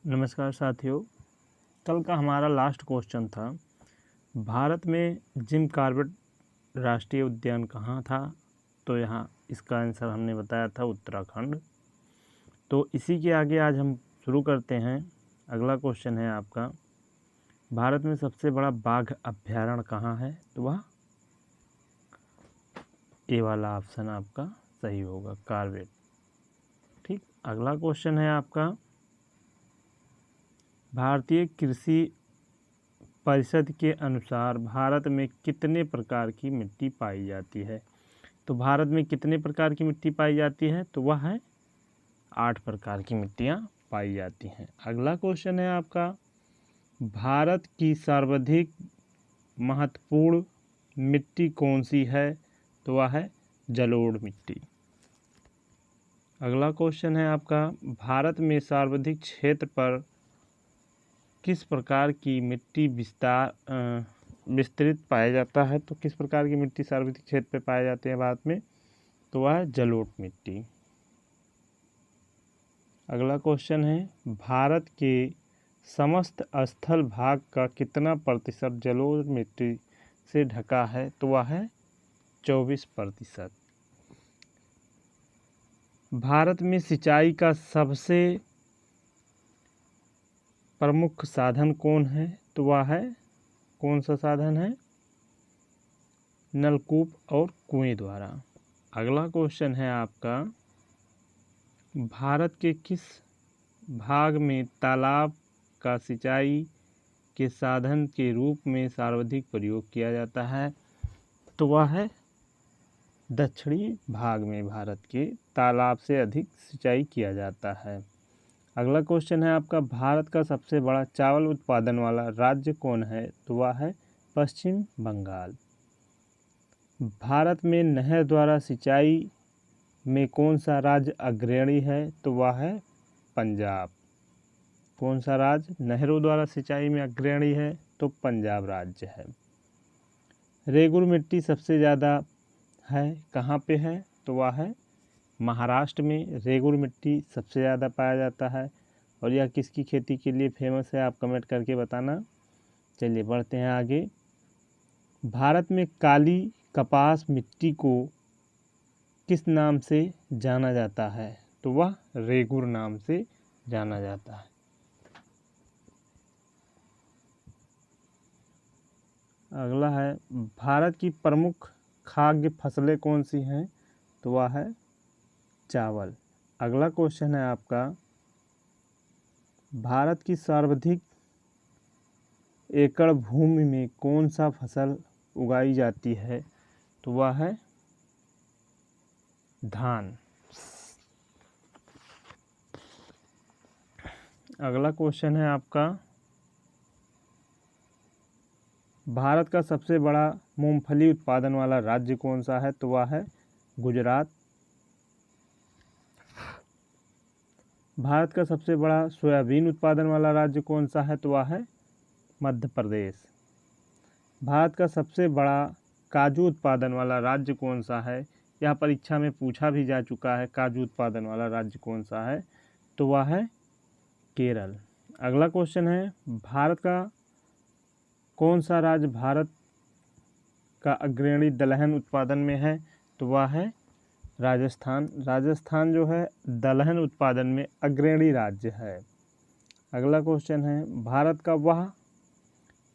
नमस्कार साथियों। कल का हमारा लास्ट क्वेश्चन था, भारत में जिम कॉर्बेट राष्ट्रीय उद्यान कहाँ था। तो यहाँ इसका आंसर हमने बताया था उत्तराखंड। तो इसी के आगे आज हम शुरू करते हैं। अगला क्वेश्चन है आपका, भारत में सबसे बड़ा बाघ अभ्यारण्य कहाँ है। तो वह ए वाला ऑप्शन आपका सही होगा, कॉर्बेट। ठीक। अगला क्वेश्चन है आपका, भारतीय कृषि परिषद के अनुसार भारत में कितने प्रकार की मिट्टी पाई जाती है। तो भारत में कितने प्रकार की मिट्टी पाई जाती है। तो वह है 8 प्रकार की मिट्टियाँ पाई जाती हैं। अगला क्वेश्चन है आपका, भारत की सर्वाधिक महत्वपूर्ण मिट्टी कौन सी है। तो वह है जलोढ़ मिट्टी। अगला क्वेश्चन है आपका, भारत में सर्वाधिक क्षेत्र पर किस प्रकार की मिट्टी विस्तृत पाया जाता है। तो किस प्रकार की मिट्टी सर्वाधिक क्षेत्र पे पाए जाते हैं भारत में। तो वह है जलोढ़ मिट्टी। अगला क्वेश्चन है, भारत के समस्त स्थल भाग का कितना प्रतिशत जलोढ़ मिट्टी से ढका है। तो वह है 24%। भारत में सिंचाई का सबसे प्रमुख साधन कौन है। तो वह है, कौन सा साधन है, नलकूप और कुएं द्वारा। अगला क्वेश्चन है आपका, भारत के किस भाग में तालाब का सिंचाई के साधन के रूप में सर्वाधिक प्रयोग किया जाता है। तो वह है दक्षिणी भाग में भारत के तालाब से अधिक सिंचाई किया जाता है। अगला क्वेश्चन है आपका, भारत का सबसे बड़ा चावल उत्पादन वाला राज्य कौन है। तो वह है पश्चिम बंगाल। भारत में नहर द्वारा सिंचाई में कौन सा राज्य अग्रणी है। तो वह है पंजाब। कौन सा राज्य नहरों द्वारा सिंचाई में अग्रणी है। तो पंजाब राज्य है। रेगुर मिट्टी सबसे ज़्यादा है कहाँ पे है। तो वह है महाराष्ट्र में रेगुर मिट्टी सबसे ज़्यादा पाया जाता है। और यह किसकी खेती के लिए फेमस है, आप कमेंट करके बताना। चलिए बढ़ते हैं आगे। भारत में काली कपास मिट्टी को किस नाम से जाना जाता है। तो वह रेगुर नाम से जाना जाता है। अगला है, भारत की प्रमुख खाद्य फसलें कौन सी हैं। तो वह है चावल। अगला क्वेश्चन है आपका, भारत की सर्वाधिक एकड़ भूमि में कौन सा फसल उगाई जाती है। तो वह है धान। अगला क्वेश्चन है आपका, भारत का सबसे बड़ा मूंगफली उत्पादन वाला राज्य कौन सा है। तो वह है गुजरात। भारत का सबसे बड़ा सोयाबीन उत्पादन वाला राज्य कौन सा है। तो वह है मध्य प्रदेश। भारत का सबसे बड़ा काजू उत्पादन वाला राज्य कौन सा है। यह परीक्षा में पूछा भी जा चुका है, काजू उत्पादन वाला राज्य कौन सा है। तो वह है केरल। अगला क्वेश्चन है, भारत का कौन सा राज्य भारत का अग्रणी दलहन उत्पादन में है। तो वह है राजस्थान। राजस्थान जो है दलहन उत्पादन में अग्रणी राज्य है। अगला क्वेश्चन है, भारत का वह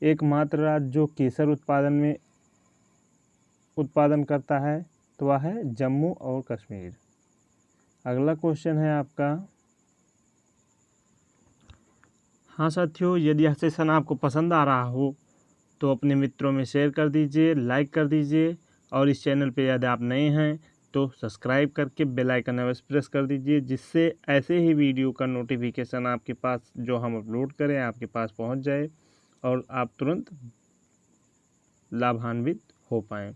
एकमात्र राज्य जो केसर उत्पादन करता है। तो वह है जम्मू और कश्मीर। अगला क्वेश्चन है आपका, हाँ साथियों, यदि यह सेशन आपको पसंद आ रहा हो तो अपने मित्रों में शेयर कर दीजिए, लाइक कर दीजिए। और इस चैनल पे यदि आप नए हैं तो सब्सक्राइब करके बेल आइकन अवश्य प्रेस कर दीजिए, जिससे ऐसे ही वीडियो का नोटिफिकेशन आपके पास जो हम अपलोड करें आपके पास पहुंच जाए और आप तुरंत लाभान्वित हो पाएँ।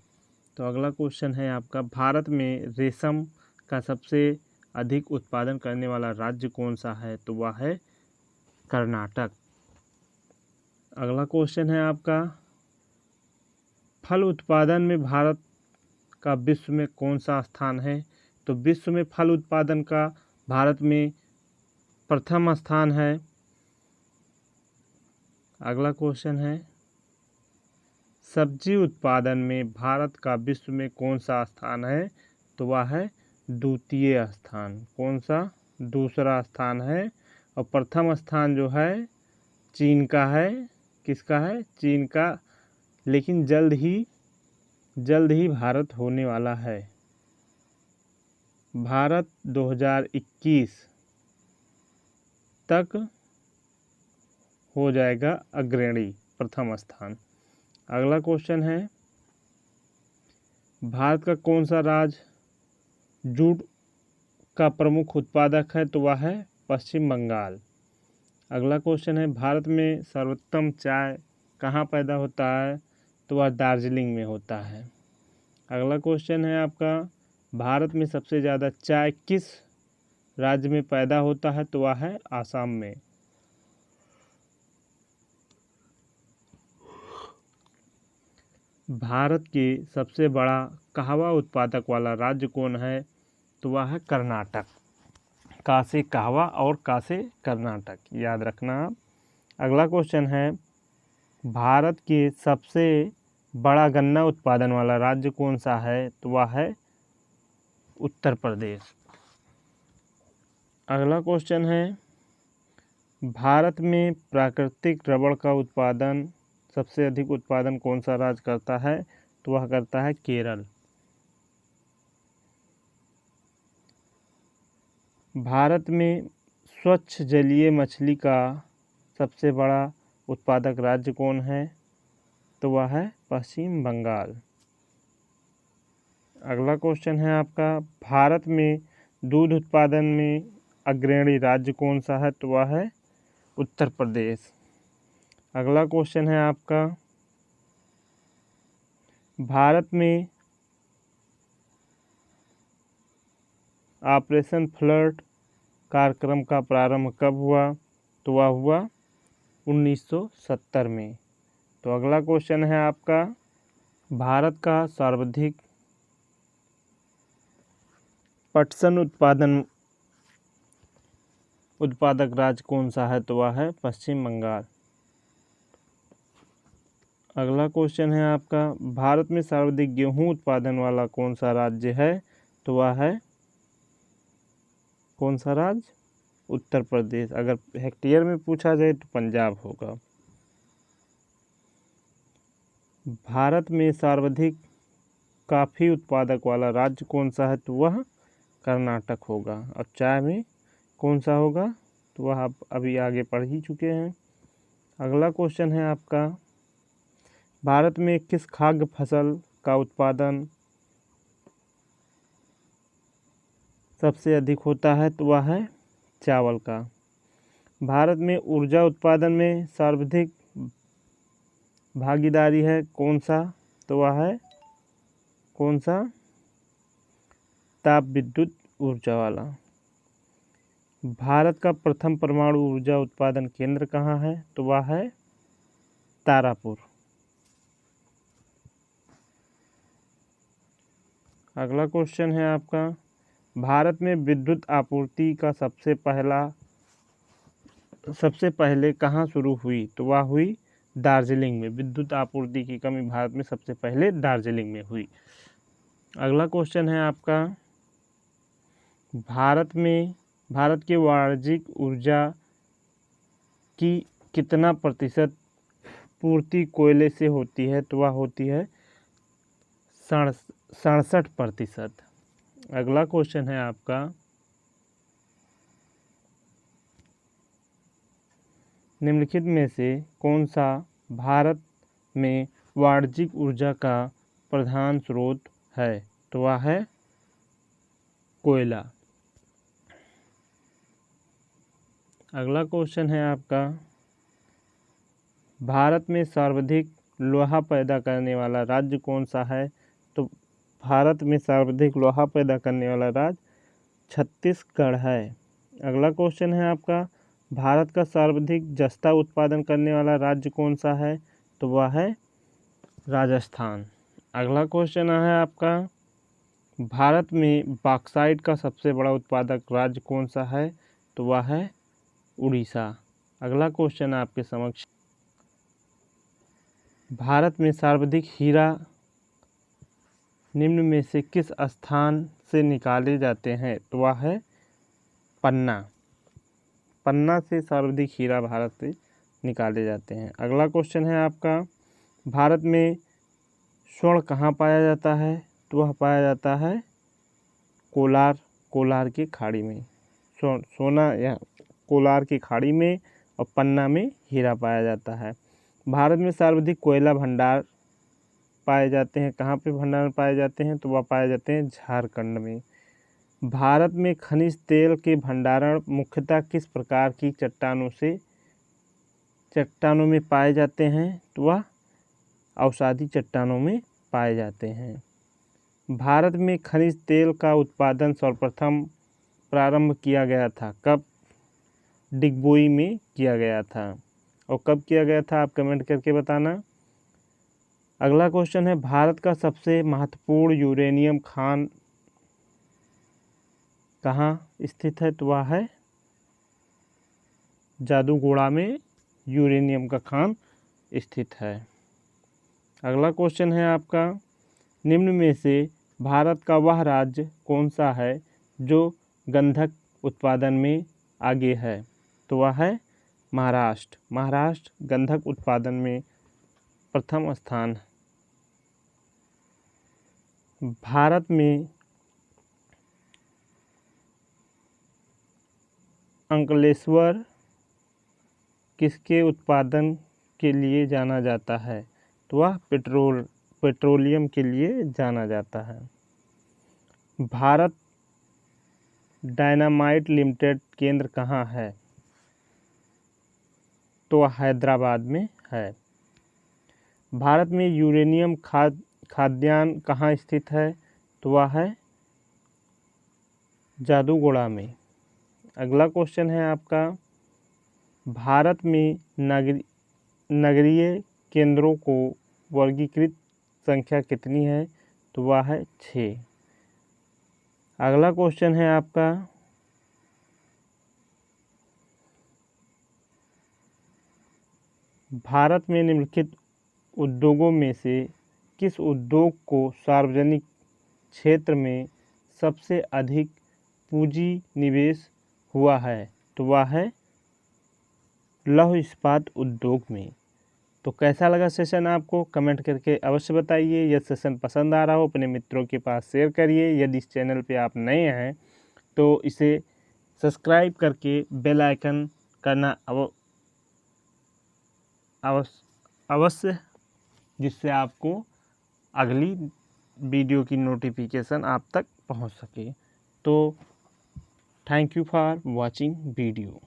तो अगला क्वेश्चन है आपका, भारत में रेशम का सबसे अधिक उत्पादन करने वाला राज्य कौन सा है। तो वह है कर्नाटक। अगला क्वेश्चन है आपका, फल उत्पादन में भारत का विश्व में कौन सा स्थान है। तो विश्व में फल उत्पादन का भारत में प्रथम स्थान है। अगला क्वेश्चन है, सब्जी उत्पादन में भारत का विश्व में कौन सा स्थान है? तो वह है द्वितीय स्थान। कौन सा? दूसरा स्थान है। और प्रथम स्थान जो है चीन का है। किसका है? चीन का। लेकिन जल्द ही भारत होने वाला है। भारत 2021 तक हो जाएगा अग्रणी, प्रथम स्थान। अगला क्वेश्चन है, भारत का कौन सा राज्य जूट का प्रमुख उत्पादक है? तो वह है पश्चिम बंगाल। अगला क्वेश्चन है, भारत में सर्वोत्तम चाय कहाँ पैदा होता है? तो वह दार्जिलिंग में होता है। अगला क्वेश्चन है आपका, भारत में सबसे ज़्यादा चाय किस राज्य में पैदा होता है? तो वह है आसाम में। भारत के सबसे बड़ा कहवा उत्पादक वाला राज्य कौन है? तो वह है कर्नाटक। का से कहवा और का से कर्नाटक, याद रखना आप। अगला क्वेश्चन है, भारत के सबसे बड़ा गन्ना उत्पादन वाला राज्य कौन सा है? तो वह है उत्तर प्रदेश। अगला क्वेश्चन है, भारत में प्राकृतिक रबड़ का उत्पादन सबसे अधिक उत्पादन कौन सा राज्य करता है? तो वह करता है केरल। भारत में स्वच्छ जलीय मछली का सबसे बड़ा उत्पादक राज्य कौन है? तो वह है पश्चिम बंगाल। अगला क्वेश्चन है आपका, भारत में दूध उत्पादन में अग्रणी राज्य कौन सा है? तो वह है उत्तर प्रदेश। अगला क्वेश्चन है आपका, भारत में ऑपरेशन फ्लड कार्यक्रम का प्रारंभ कब हुआ? तो वह हुआ 1970 में। तो अगला क्वेश्चन है आपका, भारत का सर्वाधिक पटसन उत्पादक राज्य कौन सा है? तो वह है पश्चिम बंगाल। अगला क्वेश्चन है आपका, भारत में सर्वाधिक गेहूं उत्पादन वाला कौन सा राज्य है? तो वह है कौन सा राज्य? उत्तर प्रदेश। अगर हेक्टेयर में पूछा जाए तो पंजाब होगा। भारत में सर्वाधिक कॉफ़ी उत्पादक वाला राज्य कौन सा है? तो वह कर्नाटक होगा। और चाय में कौन सा होगा? तो वह आप अभी आगे पढ़ ही चुके हैं। अगला क्वेश्चन है आपका, भारत में किस खाद्य फसल का उत्पादन सबसे अधिक होता है? तो वह है चावल का। भारत में ऊर्जा उत्पादन में सर्वाधिक भागीदारी है कौन सा? तो वह है कौन सा? ताप विद्युत ऊर्जा वाला। भारत का प्रथम परमाणु ऊर्जा उत्पादन केंद्र कहाँ है? तो वह है तारापुर। अगला क्वेश्चन है आपका, भारत में विद्युत आपूर्ति का सबसे पहले कहाँ शुरू हुई? तो वह हुई दार्जिलिंग में। विद्युत आपूर्ति की कमी भारत में सबसे पहले दार्जिलिंग में हुई। अगला क्वेश्चन है आपका, भारत के वाणिज्यिक ऊर्जा की कितना प्रतिशत पूर्ति कोयले से होती है? तो वह होती है 67%। अगला क्वेश्चन है आपका, निम्नलिखित में से कौन सा भारत में वाणिज्यिक ऊर्जा का प्रधान स्रोत है? तो वह है कोयला। अगला क्वेश्चन है आपका, भारत में सर्वाधिक लोहा पैदा करने वाला राज्य कौन सा है? तो भारत में सर्वाधिक लोहा पैदा करने वाला राज्य छत्तीसगढ़ है। अगला क्वेश्चन है आपका, भारत का सर्वाधिक जस्ता उत्पादन करने वाला राज्य कौन सा है? तो वह है राजस्थान। अगला क्वेश्चन है आपका, भारत में बॉक्साइट का सबसे बड़ा उत्पादक राज्य कौन सा है? तो वह है उड़ीसा। अगला क्वेश्चन आपके समक्ष, भारत में सर्वाधिक हीरा निम्न में से किस स्थान से निकाले जाते हैं? तो वह है पन्ना। पन्ना से सर्वाधिक हीरा भारत से निकाले जाते हैं। अगला क्वेश्चन है आपका, भारत में स्वर्ण कहाँ पाया जाता है? तो वह पाया जाता है कोलार की खाड़ी में। सोना या कोलार की खाड़ी में और पन्ना में हीरा पाया जाता है। भारत में सर्वाधिक कोयला भंडार पाए जाते हैं। कहाँ पे भंडार पाए जाते हैं? तो वह पाए जाते हैं झारखंड में। भारत में खनिज तेल के भंडारण मुख्यतः किस प्रकार की चट्टानों में पाए जाते हैं? तो वह अवसादी चट्टानों में पाए जाते हैं। भारत में खनिज तेल का उत्पादन सर्वप्रथम प्रारंभ किया गया था कब? डिगबोई में किया गया था। और कब किया गया था आप कमेंट करके बताना। अगला क्वेश्चन है, भारत का सबसे महत्वपूर्ण यूरेनियम खान कहाँ स्थित है? तो वह है जादूगोड़ा में यूरेनियम का खान स्थित है। अगला क्वेश्चन है आपका, निम्न में से भारत का वह राज्य कौन सा है जो गंधक उत्पादन में आगे है? तो वह है महाराष्ट्र। महाराष्ट्र गंधक उत्पादन में प्रथम स्थान। भारत में अंकलेश्वर किसके उत्पादन के लिए जाना जाता है? तो वह पेट्रोलियम के लिए जाना जाता है। भारत डायनामाइट लिमिटेड केंद्र कहाँ है? तो वह हैदराबाद में है। भारत में यूरेनियम खाद्यान्न कहाँ स्थित है? तो वह है जादूगोड़ा में। अगला क्वेश्चन है आपका, भारत में नगरीय केंद्रों को वर्गीकृत संख्या कितनी है? तो वह है 6। अगला क्वेश्चन है आपका, भारत में निम्नलिखित उद्योगों में से किस उद्योग को सार्वजनिक क्षेत्र में सबसे अधिक पूंजी निवेश हुआ है? तो वह है लौह इस्पात उद्योग में। तो कैसा लगा सेशन आपको कमेंट करके अवश्य बताइए। यह सेशन पसंद आ रहा हो अपने मित्रों के पास शेयर करिए। यदि इस चैनल पे आप नए हैं तो इसे सब्सक्राइब करके बेल आइकन करना अवश्य, जिससे आपको अगली वीडियो की नोटिफिकेशन आप तक पहुंच सके। तो thank you for watching video.